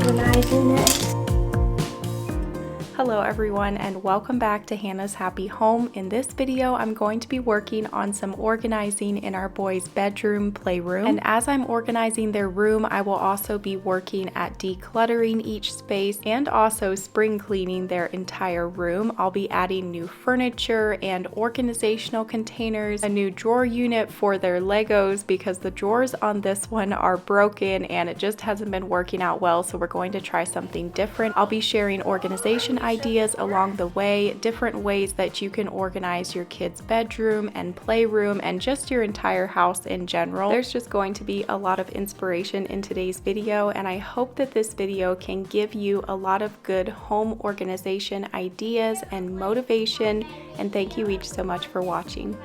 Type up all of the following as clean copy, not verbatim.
organizing it. Hello everyone and welcome back to Hannah's Happy Home. In this video I'm going to be working on some organizing in our boys' bedroom, playroom, and as I'm organizing their room I will also be working at decluttering each space and also spring cleaning their entire room. I'll be adding new furniture and organizational containers, a new drawer unit for their Legos because the drawers on this one are broken and it just hasn't been working out well, so we're going to try something different. I'll be sharing organization ideas along the way, different ways that you can organize your kids' bedroom and playroom and just your entire house in general. There's just going to be a lot of inspiration in today's video, and I hope that this video can give you a lot of good home organization ideas and motivation, and thank you each so much for watching.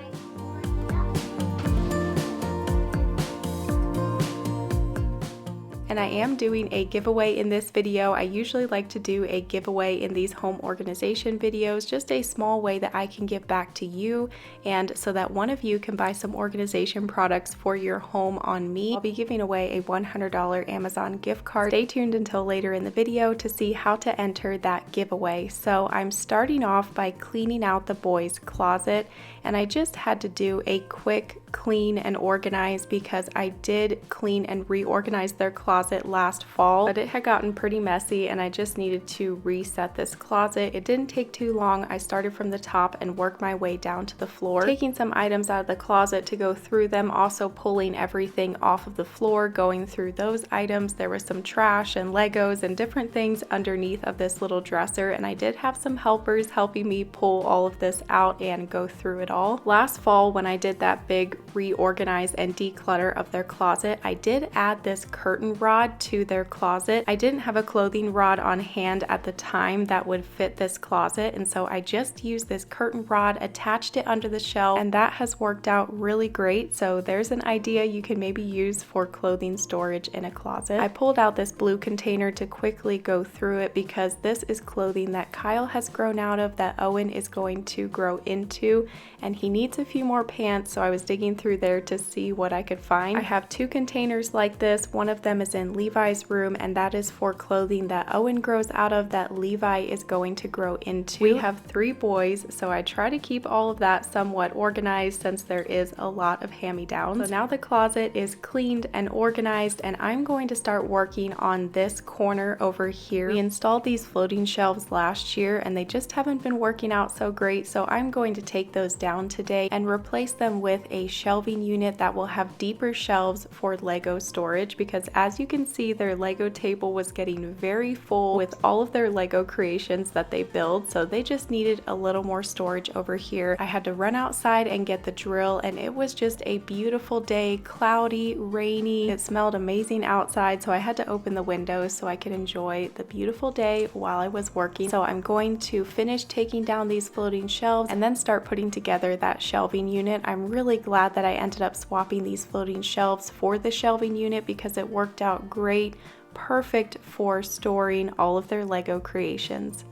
And I am doing a giveaway in this video. I usually like to do a giveaway in these home organization videos, just a small way that I can give back to you and so that one of you can buy some organization products for your home on me. I'll be giving away a $100 Amazon gift card. Stay tuned until later in the video to see how to enter that giveaway. So I'm starting off by cleaning out the boys' closet, and I just had to do a quick clean and organize because I did clean and reorganize their closet last fall, but it had gotten pretty messy and I just needed to reset this closet. It didn't take too long. I started from the top and worked my way down to the floor, taking some items out of the closet to go through them, also pulling everything off of the floor, going through those items. There was some trash and Legos and different things underneath of this little dresser, and I did have some helpers helping me pull all of this out and go through it all. Last fall when I did that big reorganize and declutter of their closet, I did add this curtain rod to their closet. I didn't have a clothing rod on hand at the time that would fit this closet, and so I just used this curtain rod, attached it under the shelf, and that has worked out really great. So there's an idea you can maybe use for clothing storage in a closet. I pulled out this blue container to quickly go through it because this is clothing that Kyle has grown out of that Owen is going to grow into, and he needs a few more pants, so I was digging through there to see what I could find. I have two containers like this. One of them is in Levi's room, and that is for clothing that Owen grows out of that Levi is going to grow into. We have 3 boys, so I try to keep all of that somewhat organized since there is a lot of hand-me-downs. So now the closet is cleaned and organized, and I'm going to start working on this corner over here. We installed these floating shelves last year and they just haven't been working out so great, so I'm going to take those down today and replace them with a shelving unit that will have deeper shelves for Lego storage, because as you can see their Lego table was getting very full with all of their Lego creations that they build, so they just needed a little more storage over here. I had to run outside and get the drill, and it was just a beautiful day, cloudy, rainy. It smelled amazing outside, so I had to open the windows so I could enjoy the beautiful day while I was working. So I'm going to finish taking down these floating shelves and then start putting together that shelving unit. I'm really glad that I ended up swapping these floating shelves for the shelving unit because it worked out great, perfect for storing all of their Lego creations.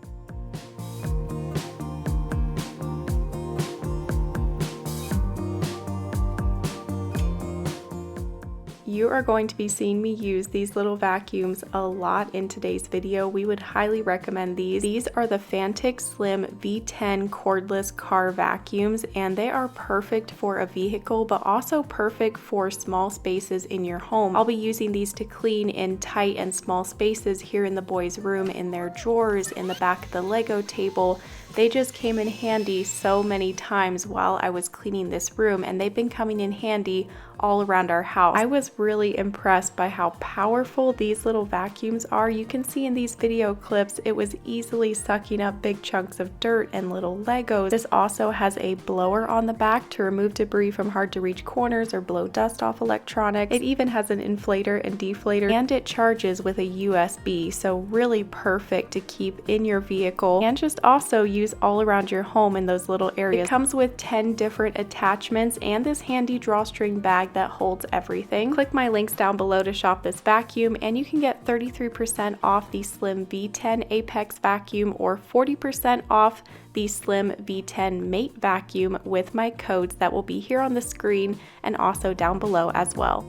You are going to be seeing me use these little vacuums a lot in today's video. We would highly recommend these. These are the Fantic Slim V10 cordless car vacuums, and they are perfect for a vehicle but also perfect for small spaces in your home. I'll be using these to clean in tight and small spaces here in the boys' room, in their drawers, in the back of the Lego table. They just came in handy so many times while I was cleaning this room, and they've been coming in handy all around our house. I was really impressed by how powerful these little vacuums are. You can see in these video clips it was easily sucking up big chunks of dirt and little Legos. This also has a blower on the back to remove debris from hard to reach corners or blow dust off electronics. It even has an inflator and deflator, and it charges with a USB, so really perfect to keep in your vehicle and just also use all around your home in those little areas. It comes with 10 different attachments and this handy drawstring bag that holds everything. Click my links down below to shop this vacuum, and you can get 33% off the Slim V10 Apex vacuum or 40% off the Slim V10 Mate vacuum with my codes that will be here on the screen and also down below as well.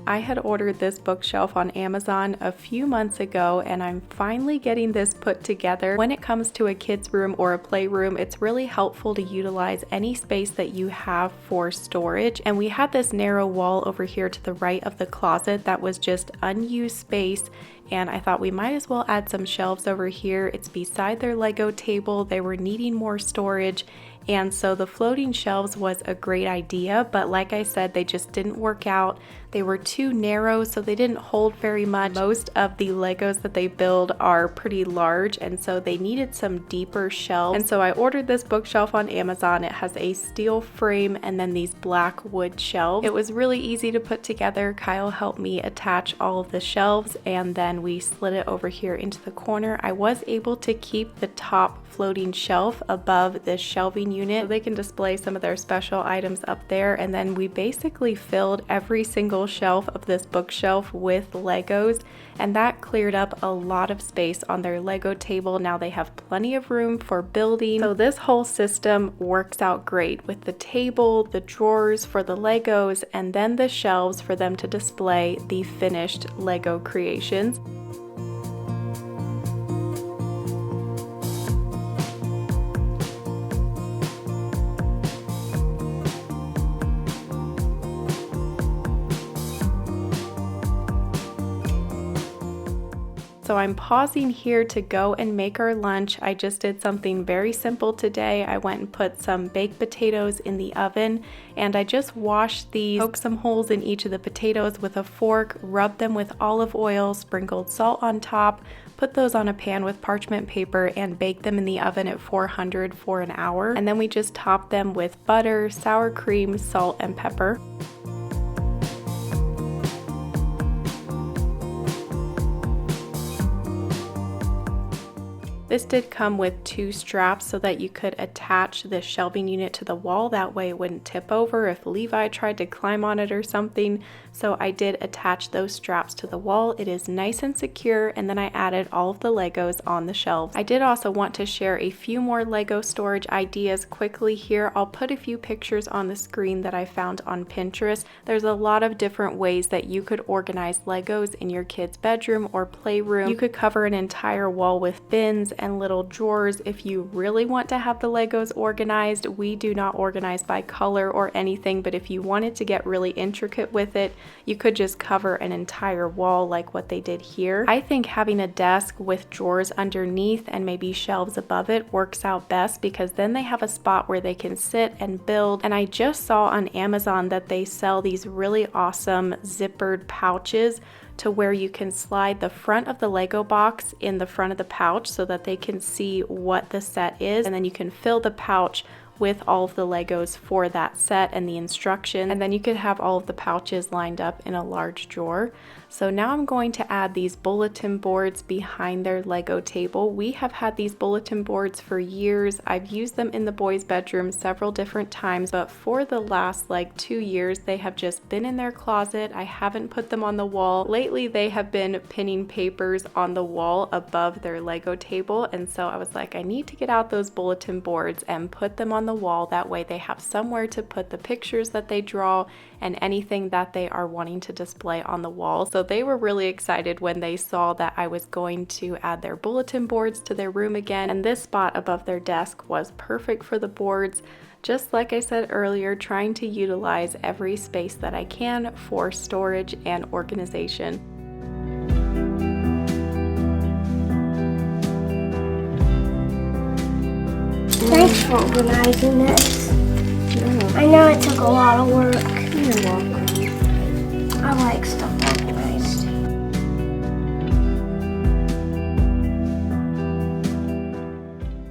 I had ordered this bookshelf on Amazon a few months ago, and I'm finally getting this put together. When it comes to a kid's room or a playroom, it's really helpful to utilize any space that you have for storage. And we had this narrow wall over here to the right of the closet that was just unused space, and I thought we might as well add some shelves over here. It's beside their Lego table. They were needing more storage, and so the floating shelves was a great idea, but like I said, they just didn't work out. They were too narrow, so they didn't hold very much. Most of the Legos that they build are pretty large, and so they needed some deeper shelves. And so I ordered this bookshelf on Amazon. It has a steel frame and then these black wood shelves. It was really easy to put together. Kyle helped me attach all of the shelves, and then we slid it over here into the corner. I was able to keep the top floating shelf above this shelving unit so they can display some of their special items up there. And then we basically filled every single shelf of this bookshelf with Legos, and that cleared up a lot of space on their Lego table. Now they have plenty of room for building. So this whole system works out great with the table, the drawers for the Legos, and then the shelves for them to display the finished Lego creations. So I'm pausing here to go and make our lunch. I just did something very simple today. I went and put some baked potatoes in the oven, and I just washed these, poked some holes in each of the potatoes with a fork, rubbed them with olive oil, sprinkled salt on top, put those on a pan with parchment paper, and baked them in the oven at 400 for an hour. And then we just topped them with butter, sour cream, salt, and pepper. This did come with 2 straps so that you could attach the shelving unit to the wall. That way it wouldn't tip over if Levi tried to climb on it or something. So I did attach those straps to the wall. It is nice and secure, and then I added all of the Legos on the shelves. I did also want to share a few more Lego storage ideas quickly here. I'll put a few pictures on the screen that I found on Pinterest. There's a lot of different ways that you could organize Legos in your kid's bedroom or playroom. You could cover an entire wall with bins and little drawers if you really want to have the Legos organized. We do not organize by color or anything, but if you wanted to get really intricate with it, you could just cover an entire wall like what they did here. I think having a desk with drawers underneath and maybe shelves above it works out best, because then they have a spot where they can sit and build. And I just saw on Amazon that they sell these really awesome zippered pouches to where you can slide the front of the Lego box in the front of the pouch so that they can see what the set is, and then you can fill the pouch with all of the Legos for that set and the instructions, and then you could have all of the pouches lined up in a large drawer. So now I'm going to add these bulletin boards behind their Lego table. We have had these bulletin boards for years. I've used them in the boys' bedroom several different times, but for the last 2 years, they have just been in their closet. I haven't put them on the wall. Lately, they have been pinning papers on the wall above their Lego table, and so I was like, I need to get out those bulletin boards and put them on the wall. That way they have somewhere to put the pictures that they draw and anything that they are wanting to display on the wall. So they were really excited when they saw that I was going to add their bulletin boards to their room again, and this spot above their desk was perfect for the boards. Just like I said earlier, trying to utilize every space that I can for storage and organization. Thanks for organizing this. Yeah. I know it took a lot of work. You're welcome. I like stuff organized.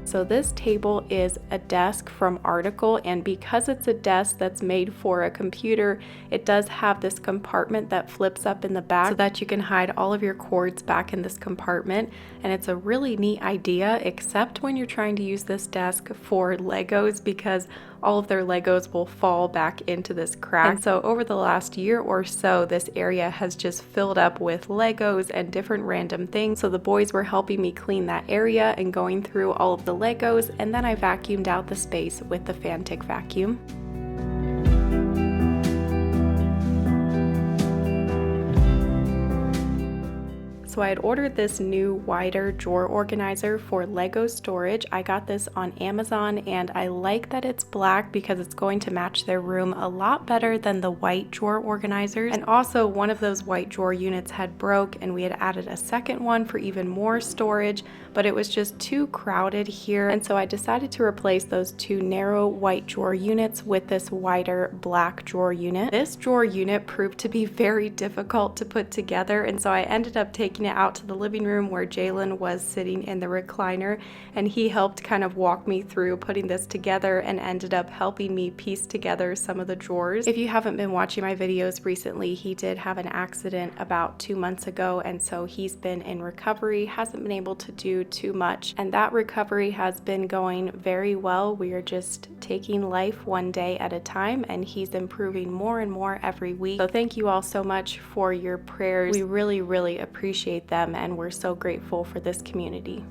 So this table is a desk from Article, and because it's a desk that's made for a computer, it does have this compartment that flips up in the back so that you can hide all of your cords back in this compartment. And it's a really neat idea, except when you're trying to use this desk for Legos, because all of their Legos will fall back into this crack. And so over the last year or so, this area has just filled up with Legos and different random things. So the boys were helping me clean that area and going through all of the Legos, and then I vacuumed out the space with the Fantic vacuum. So I had ordered this new wider drawer organizer for Lego storage. I got this on Amazon and I like that it's black because it's going to match their room a lot better than the white drawer organizers. And also one of those white drawer units had broke and we had added a second one for even more storage, but it was just too crowded here. And so I decided to replace those two narrow white drawer units with this wider black drawer unit. This drawer unit proved to be very difficult to put together, and so I ended up taking it out to the living room where Jalen was sitting in the recliner, and he helped kind of walk me through putting this together and ended up helping me piece together some of the drawers. If you haven't been watching my videos recently, he did have an accident about 2 months ago, and so he's been in recovery, hasn't been able to do too much, and that recovery has been going very well. We are just taking life one day at a time, and he's improving more and more every week. So thank you all so much for your prayers. We really appreciate them, and we're so grateful for this community.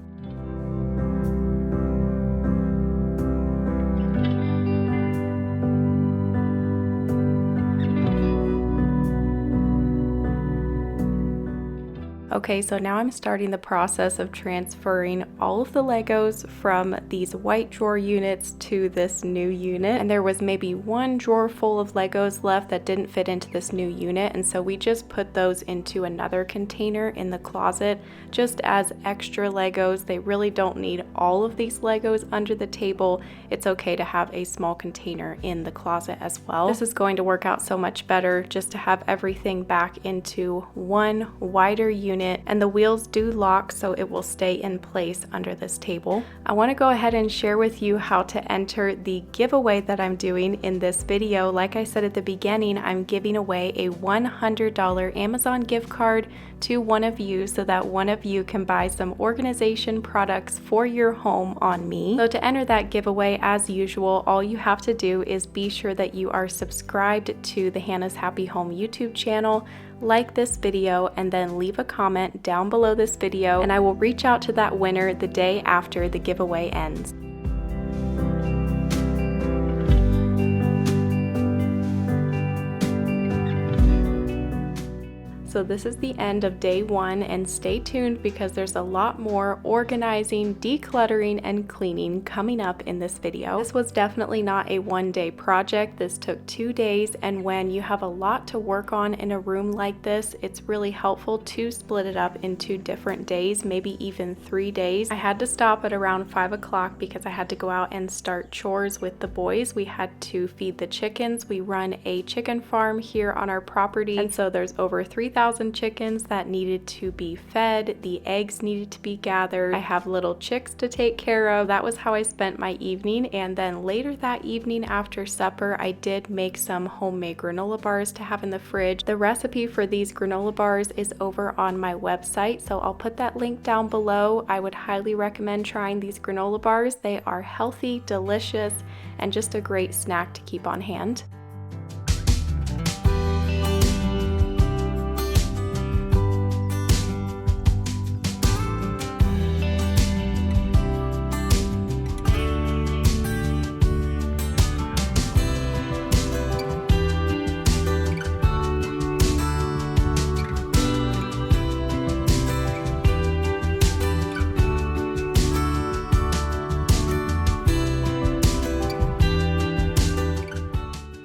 Okay, so now I'm starting the process of transferring all of the Legos from these white drawer units to this new unit. And there was maybe one drawer full of Legos left that didn't fit into this new unit, and so we just put those into another container in the closet just as extra Legos. They really don't need all of these Legos under the table. It's okay to have a small container in the closet as well. This is going to work out so much better just to have everything back into one wider unit. And the wheels do lock, so it will stay in place under this table. I want to go ahead and share with you how to enter the giveaway that I'm doing in this video. Like I said at the beginning, I'm giving away a $100 Amazon gift card to one of you so that one of you can buy some organization products for your home on me. So to enter that giveaway, as usual, all you have to do is be sure that you are subscribed to the Hannah's Happy Home YouTube channel, like this video, and then leave a comment down below this video, and I will reach out to that winner the day after the giveaway ends. So this is the end of day one, and stay tuned because there's a lot more organizing, decluttering, and cleaning coming up in this video. This was definitely not a one-day project. This took 2 days, and when you have a lot to work on in a room like this, it's really helpful to split it up into different days, maybe even 3 days. I had to stop at around 5 o'clock because I had to go out and start chores with the boys. We had to feed the chickens. We run a chicken farm here on our property, and so there's over 3,000 chickens that needed to be fed. The eggs needed to be gathered. I have little chicks to take care of. That was how I spent my evening, and then later that evening after supper, I did make some homemade granola bars to have in the fridge. The recipe for these granola bars is over on my website, so I'll put that link down below. I would highly recommend trying these granola bars. They are healthy, delicious, and just a great snack to keep on hand.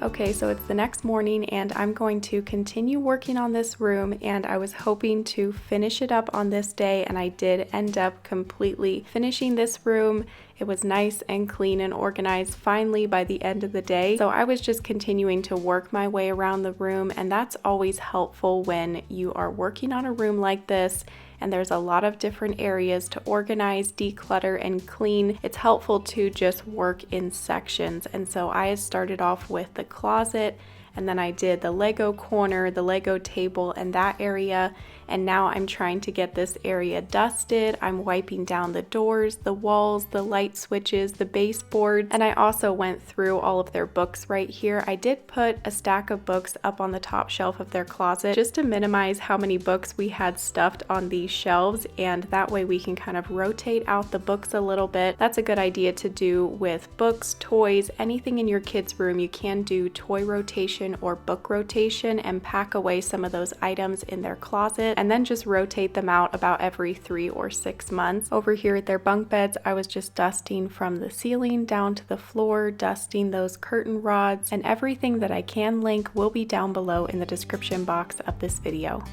Okay, so it's the next morning and I'm going to continue working on this room, and I was hoping to finish it up on this day, and I did end up completely finishing this room. It was nice and clean and organized finally by the end of the day. So I was just continuing to work my way around the room, and that's always helpful when you are working on a room like this and there's a lot of different areas to organize, declutter, and clean. It's helpful to just work in sections. And so I started off with the closet, and then I did the Lego corner, the Lego table, and that area. And now I'm trying to get this area dusted. I'm wiping down the doors, the walls, the light switches, the baseboard, and I also went through all of their books right here. I did put a stack of books up on the top shelf of their closet just to minimize how many books we had stuffed on these shelves, and that way we can kind of rotate out the books a little bit. That's a good idea to do with books, toys, anything in your kids' room. You can do toy rotation or book rotation and pack away some of those items in their closet. and then just rotate them out about every 3 or 6 months. Over here at their bunk beds, I was just dusting from the ceiling down to the floor, dusting those curtain rods, and everything that I can link will be down below in the description box of this video.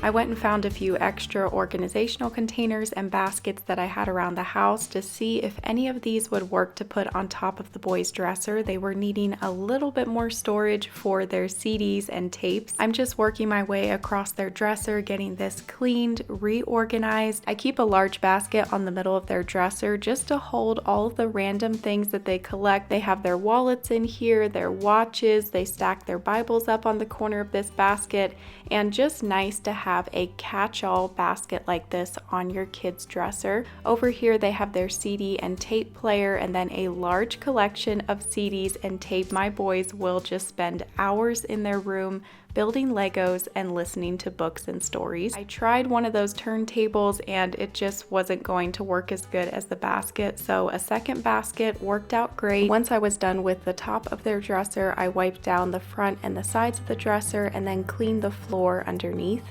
I went and found a few extra organizational containers and baskets that I had around the house to see if any of these would work to put on top of the boys' dresser. They were needing a little bit more storage for their CDs and tapes. I'm just working my way across their dresser, getting this cleaned, reorganized. I keep a large basket on the middle of their dresser just to hold all of the random things that they collect. They have their wallets in here, their watches, they stack their Bibles up on the corner of this basket, and just nice to have a catch-all basket like this on your kids' dresser. Over here they have their CD and tape player, and then a large collection of CDs and tape. My boys will just spend hours in their room building Legos and listening to books and stories. I tried one of those turntables and it just wasn't going to work as good as the basket, so a second basket worked out great. Once I was done with the top of their dresser, I wiped down the front and the sides of the dresser and then cleaned the floor underneath.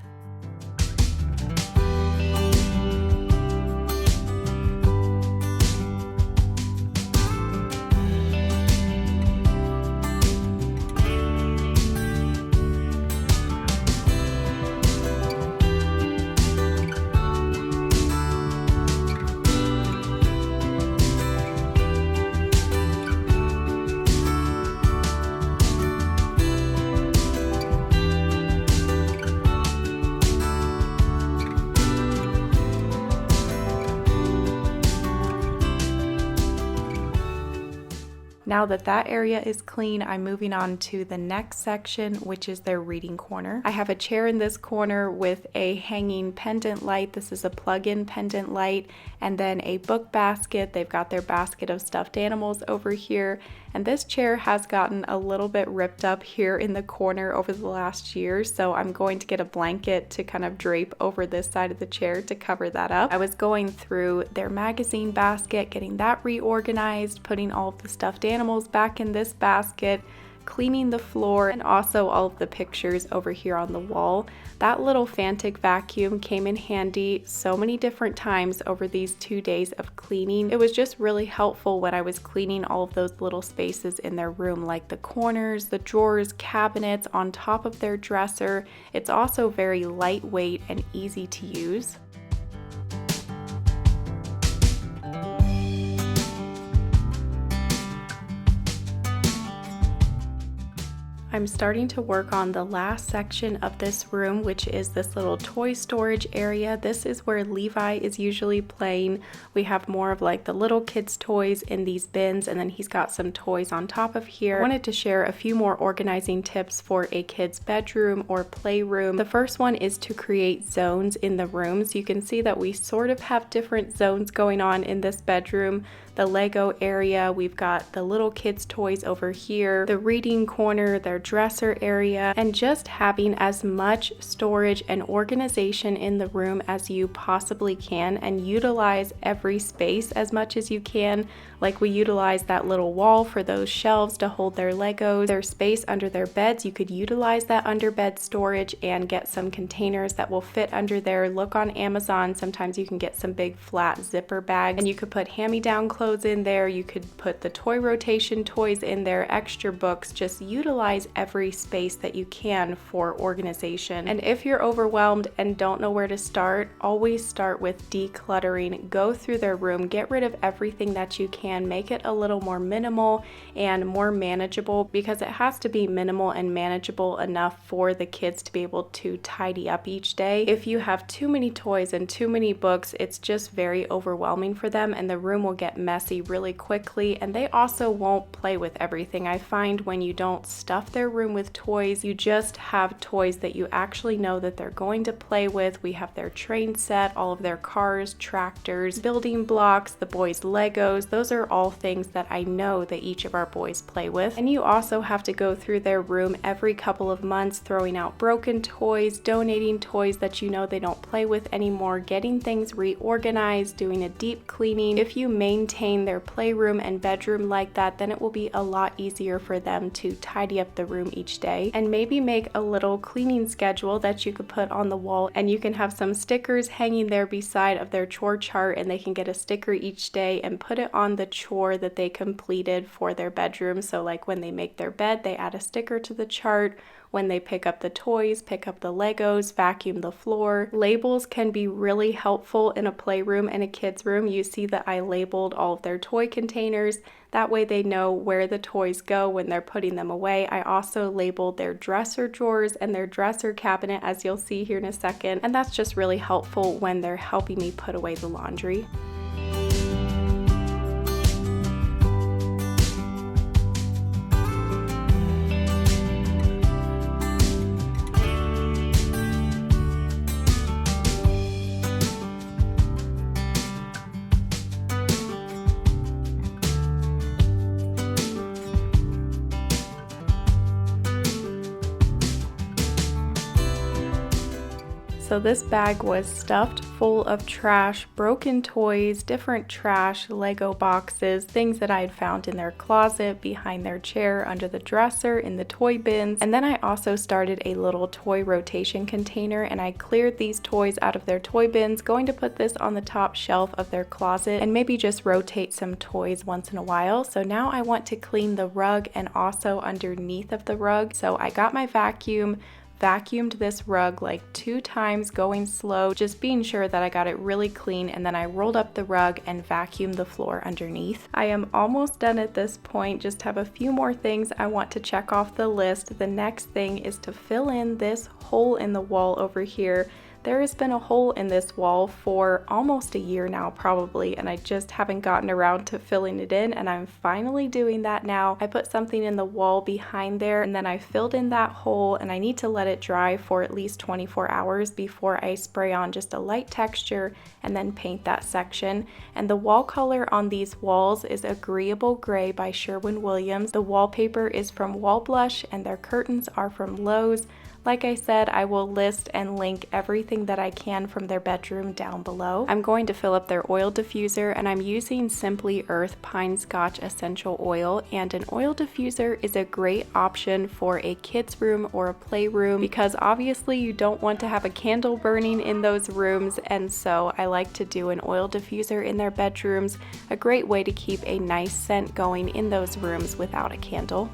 Now that that area is clean, I'm moving on to the next section, which is their reading corner. I have a chair in this corner with a hanging pendant light. This is a plug-in pendant light, and then a book basket. They've got their basket of stuffed animals over here, and this chair has gotten a little bit ripped up here in the corner over the last year, so I'm going to get a blanket to kind of drape over this side of the chair to cover that up. I was going through their magazine basket, getting that reorganized, putting all of the stuffed animals back in this basket, cleaning the floor, and also all of the pictures over here on the wall. That little Fantic vacuum came in handy so many different times over these 2 days of cleaning. It was just really helpful when I was cleaning all of those little spaces in their room, like the corners, the drawers, cabinets, on top of their dresser. It's also very lightweight and easy to use. I'm starting to work on the last section of this room, which is this little toy storage area. This is where Levi is usually playing. We have more of like the little kids' toys in these bins, and then he's got some toys on top of here. I wanted to share a few more organizing tips for a kid's bedroom or playroom. The first one is to create zones in the rooms. You can see that we sort of have different zones going on in this bedroom. The Lego area, we've got the little kids' toys over here, the reading corner, their dresser area, and just having as much storage and organization in the room as you possibly can, and utilize every space as much as you can. Like we utilize that little wall for those shelves to hold their Legos, their space under their beds. You could utilize that under bed storage and get some containers that will fit under there. Look on Amazon, sometimes you can get some big flat zipper bags, and you could put hand-me-down clothes in there. You could put the toy rotation toys in there, extra books. Just utilize every space that you can for organization. And if you're overwhelmed and don't know where to start, always start with decluttering. Go through their room, get rid of everything that you can, make it a little more minimal and more manageable, because it has to be minimal and manageable enough for the kids to be able to tidy up each day. If you have too many toys and too many books, it's just very overwhelming for them, and the room will get messy messy really quickly, and they also won't play with everything. I find when you don't stuff their room with toys, you just have toys that you actually know that they're going to play with. We have their train set, all of their cars, tractors, building blocks, the boys' Legos. Those are all things that I know that each of our boys play with. And you also have to go through their room every couple of months, throwing out broken toys, donating toys that you know they don't play with anymore, getting things reorganized, doing a deep cleaning. If you maintain their playroom and bedroom like that, then it will be a lot easier for them to tidy up the room each day. And maybe make a little cleaning schedule that you could put on the wall, and you can have some stickers hanging there beside of their chore chart, and they can get a sticker each day and put it on the chore that they completed for their bedroom. So like when they make their bed, they add a sticker to the chart. When they pick up the toys, pick up the Legos, vacuum the floor. Labels can be really helpful in a playroom and a kid's room. You see that I labeled all of their toy containers. That way they know where the toys go when they're putting them away. I also labeled their dresser drawers and their dresser cabinet, as you'll see here in a second. And that's just really helpful when they're helping me put away the laundry. So this bag was stuffed full of trash, broken toys, different trash, Lego boxes, things that I had found in their closet, behind their chair, under the dresser, in the toy bins. And then I also started a little toy rotation container, and I cleared these toys out of their toy bins, going to put this on the top shelf of their closet and maybe just rotate some toys once in a while. So now I want to clean the rug and also underneath of the rug. So I got my vacuumed this rug like 2 times, going slow, just being sure that I got it really clean, and then I rolled up the rug and vacuumed the floor underneath. I am almost done at this point, just have a few more things I want to check off the list. The next thing is to fill in this hole in the wall over here. There has been a hole in this wall for almost a year now probably, and I just haven't gotten around to filling it in, and I'm finally doing that now. I put something in the wall behind there, and then I filled in that hole, and I need to let it dry for at least 24 hours before I spray on just a light texture and then paint that section. And the wall color on these walls is Agreeable Gray by Sherwin-Williams. The wallpaper is from Wall Blush, and their curtains are from Lowe's. Like I said, I will list and link everything that I can from their bedroom down below. I'm going to fill up their oil diffuser, and I'm using Simply Earth Pine Scotch Essential Oil. And an oil diffuser is a great option for a kid's room or a playroom, because obviously you don't want to have a candle burning in those rooms, and so I like to do an oil diffuser in their bedrooms. A great way to keep a nice scent going in those rooms without a candle.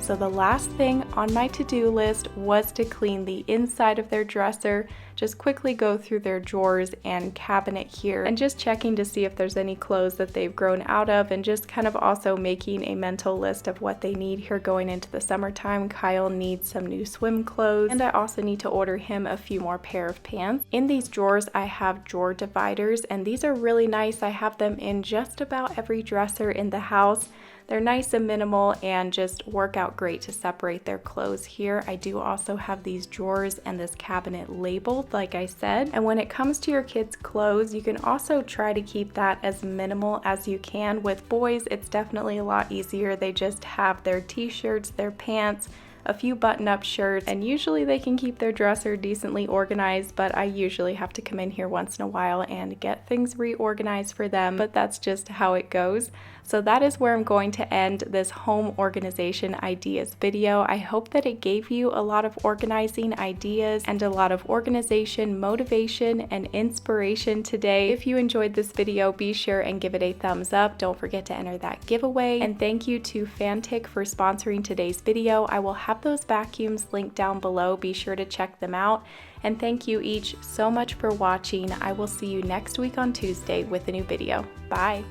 So the last thing on my to-do list was to clean the inside of their dresser. Just quickly go through their drawers and cabinet here and just checking to see if there's any clothes that they've grown out of, and just kind of also making a mental list of what they need here going into the summertime. Kyle needs some new swim clothes, and I also need to order him a few more pair of pants. In these drawers I have drawer dividers, and these are really nice. I have them in just about every dresser in the house. They're nice and minimal and just work out great to separate their clothes here. I do also have these drawers and this cabinet labeled, like I said. And when it comes to your kids' clothes, you can also try to keep that as minimal as you can. With boys, it's definitely a lot easier. They just have their t-shirts, their pants, a few button-up shirts, and usually they can keep their dresser decently organized, but I usually have to come in here once in a while and get things reorganized for them, but that's just how it goes. So that is where I'm going to end this home organization ideas video. I hope that it gave you a lot of organizing ideas and a lot of organization, motivation, and inspiration today. If you enjoyed this video, be sure and give it a thumbs up. Don't forget to enter that giveaway. And thank you to Fantic for sponsoring today's video. I will have those vacuums linked down below. Be sure to check them out. And thank you each so much for watching. I will see you next week on Tuesday with a new video. Bye.